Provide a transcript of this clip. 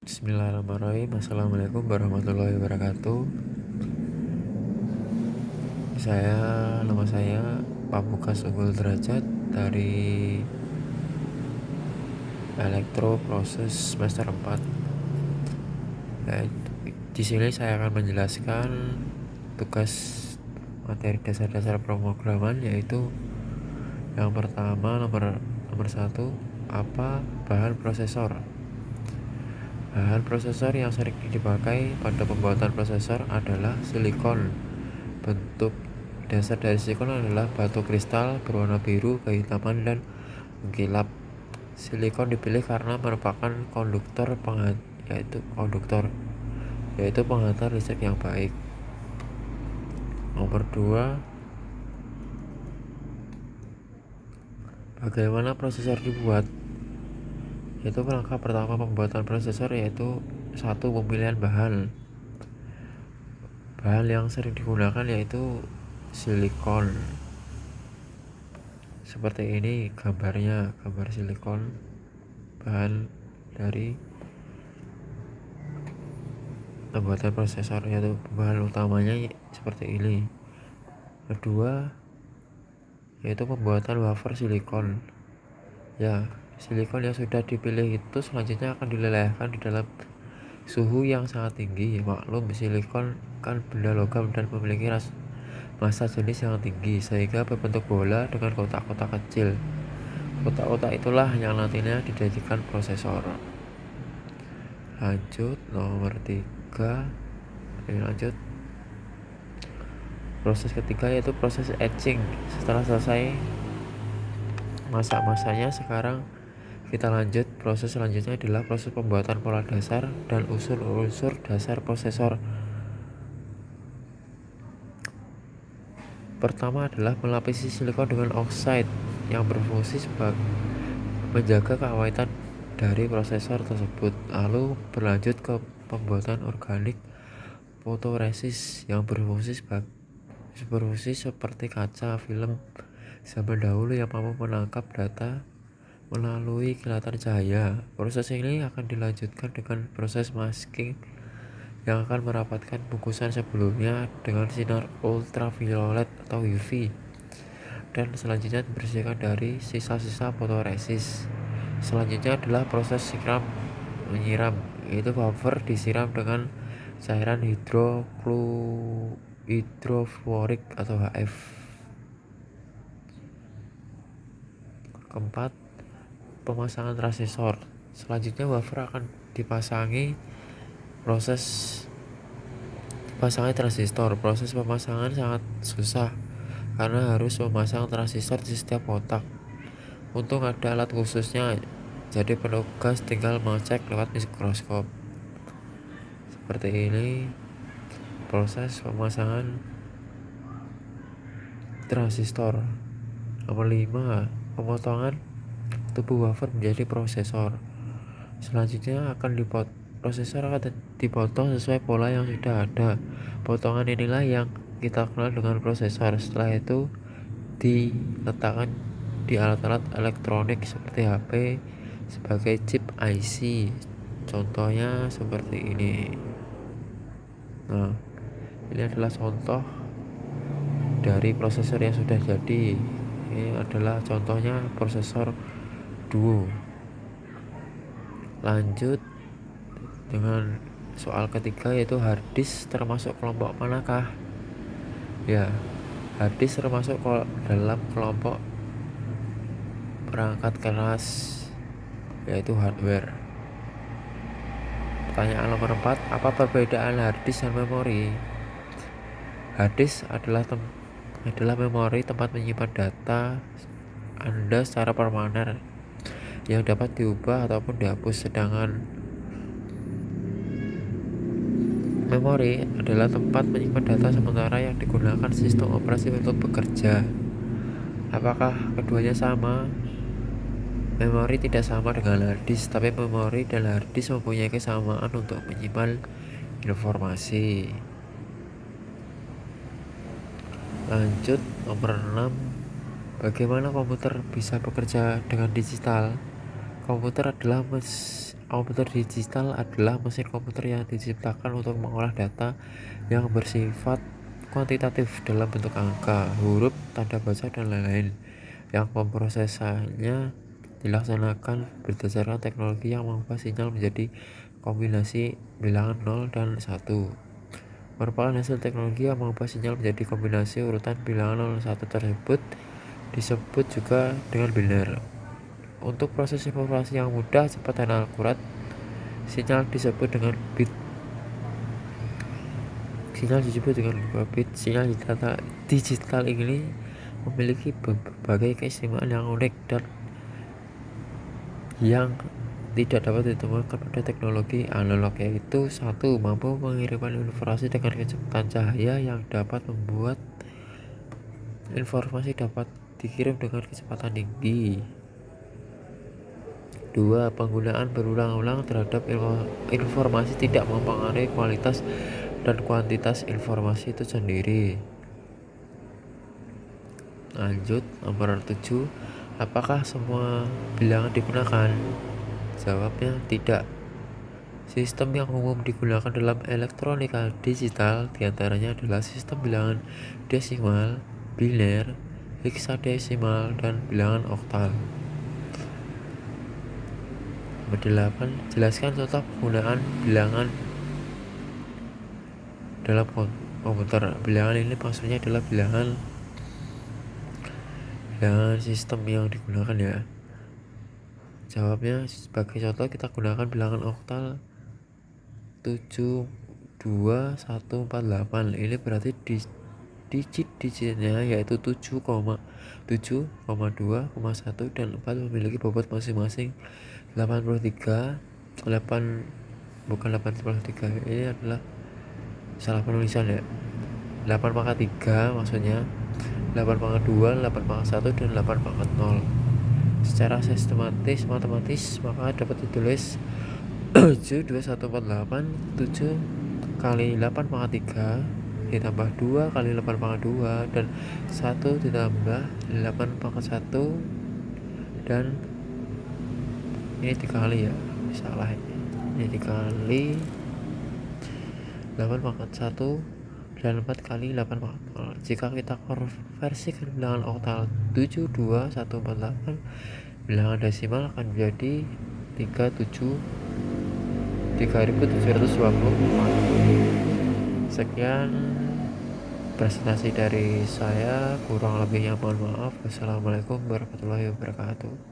Bismillahirrahmanirrahim. Assalamualaikum warahmatullahi wabarakatuh. Nama saya Pamungkas Unggul Derajat dari Elektro Proses semester 4. Di sini saya akan menjelaskan tugas materi dasar-dasar pemrograman, yaitu yang pertama nomor 1, apa bahan prosesor. Bahan prosesor yang sering dipakai pada pembuatan prosesor adalah silikon. Bentuk dasar dari silikon adalah batu kristal berwarna biru, kehitaman, dan mengkilap. Silikon dipilih karena merupakan yaitu penghantar listrik yang baik. Nomor 2, bagaimana prosesor dibuat? Yaitu langkah pertama pembuatan prosesor yaitu 1. Pemilihan bahan. Bahan yang sering digunakan yaitu silikon. Seperti ini gambar silikon, bahan dari pembuatan prosesor, yaitu bahan utamanya seperti ini. Kedua, yaitu pembuatan wafer silikon. Silikon yang sudah dipilih itu selanjutnya akan dilelehkan di dalam suhu yang sangat tinggi. Maklum, silikon kan benda logam dan memiliki massa jenis yang tinggi, sehingga berbentuk bola dengan kotak-kotak kecil. Kotak-kotak itulah yang nantinya dijadikan prosesor. Lanjut nomor 3. Proses ketiga yaitu proses etching. Setelah selesai masa-masanya, sekarang kita lanjut. Proses selanjutnya adalah proses pembuatan pola dasar dan unsur-unsur dasar prosesor. Pertama adalah melapisi silikon dengan oksida yang berfungsi sebagai menjaga keawetan dari prosesor tersebut. Lalu berlanjut ke pembuatan organik fotoresis yang berfungsi seperti kaca film zaman dahulu yang mampu menangkap data melalui kilatan cahaya. Proses ini akan dilanjutkan dengan proses masking yang akan merapatkan bungkusan sebelumnya dengan sinar ultraviolet atau UV, dan selanjutnya dibersihkan dari sisa-sisa fotoresis. Selanjutnya adalah proses menyiram, yaitu wafer disiram dengan cairan hidrofluorik atau HF. Keempat, pemasangan transistor. Selanjutnya wafer akan dipasangi. Proses transistor. Proses pemasangan sangat susah karena harus memasang transistor di setiap kotak. Untung ada alat khususnya, jadi petugas tinggal mengecek lewat mikroskop. Seperti ini proses pemasangan transistor. Nomor 5, pemotongan tubuh wafer menjadi prosesor. Selanjutnya prosesor akan dipotong sesuai pola yang sudah ada. Potongan inilah yang kita kenal dengan prosesor. Setelah itu diletakkan di alat-alat elektronik seperti HP sebagai chip IC. Contohnya seperti ini. Nah, ini adalah contoh dari prosesor yang sudah jadi. Ini adalah contohnya prosesor Duo. Lanjut dengan soal ketiga, yaitu harddisk termasuk kelompok manakah? Harddisk termasuk dalam kelompok perangkat keras, yaitu hardware. Pertanyaan nomor 4, apa perbedaan harddisk dan memori? Harddisk adalah memori tempat menyimpan data Anda secara permanen yang dapat diubah ataupun dihapus, sedangkan memori adalah tempat menyimpan data sementara yang digunakan sistem operasi untuk bekerja. Apakah keduanya sama? Memori tidak sama dengan harddisk, tapi memori dan harddisk mempunyai kesamaan untuk menyimpan informasi. Lanjut nomor 6, bagaimana komputer bisa bekerja dengan digital? Komputer adalah Komputer digital adalah mesin komputer yang diciptakan untuk mengolah data yang bersifat kuantitatif dalam bentuk angka, huruf, tanda baca, dan lain-lain, yang pemrosesannya dilaksanakan berdasarkan teknologi yang mengubah sinyal menjadi kombinasi bilangan 0 dan 1. Merupakan hasil teknologi yang mengubah sinyal menjadi kombinasi urutan bilangan 0 dan 1 tersebut disebut juga dengan biner. Untuk proses informasi yang mudah, cepat, dan akurat, sinyal disebut dengan bit. Sinyal digital ini memiliki berbagai keistimewaan yang unik dan yang tidak dapat ditemukan pada teknologi analog, yaitu: 1. Mampu mengirimkan informasi dengan kecepatan cahaya yang dapat membuat informasi dapat dikirim dengan kecepatan tinggi. 2. Penggunaan berulang-ulang terhadap informasi tidak mempengaruhi kualitas dan kuantitas informasi itu sendiri. Lanjut, nomor 7. Apakah semua bilangan digunakan? Jawabnya tidak. Sistem yang umum digunakan dalam elektronika digital diantaranya adalah sistem bilangan desimal, biner, heksadesimal, dan bilangan oktal. Nomor 8. Jelaskan contoh penggunaan bilangan dalam komputer. Bilangan ini maksudnya adalah bilangan sistem yang digunakan ya. Jawabnya, sebagai contoh kita gunakan bilangan oktal 72148. Ini berarti digit-digitnya yaitu 7,2,1 dan 4 memiliki bobot masing-masing 83. Ini adalah salah penulisan ya. 8/3 maksudnya 8/2, 8/1, dan 8/0. Secara sistematis matematis maka dapat ditulis 72148 7 kali 8/3 ditambah 2 kali 8/2 dan 1 ditambah 8/1, dan ini dikali ya, salah ini dikali 8/1 dan 4 kali 8/0. Jika kita konversikan bilangan oktal 72148 bilangan desimal akan menjadi 3724. Sekian presentasi dari saya, kurang lebihnya mohon maaf. Wassalamualaikum warahmatullahi wabarakatuh.